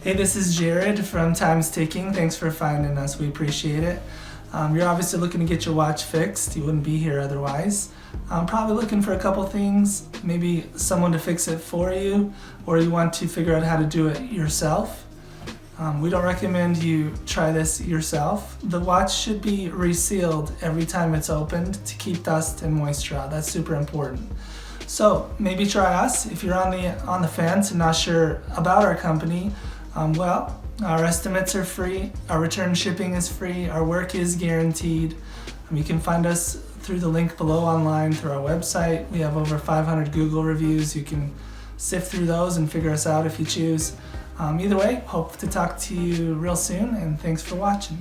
Hey, this is Jared from Time's Ticking. Thanks for finding us. We appreciate it. You're obviously looking to get your watch fixed. You wouldn't be here otherwise. I'm probably looking for a couple things, maybe someone to fix it for you, or you want to figure out how to do it yourself. We don't recommend you try this yourself. The watch should be resealed every time it's opened to keep dust and moisture out. That's super important. So maybe try us. If you're on the fence and not sure about our company, our estimates are free, our return shipping is free, our work is guaranteed. You can find us through the link below online through our website. We have over 500 Google reviews. You can sift through those and figure us out if you choose. Either way, hope to talk to you real soon, and thanks for watching.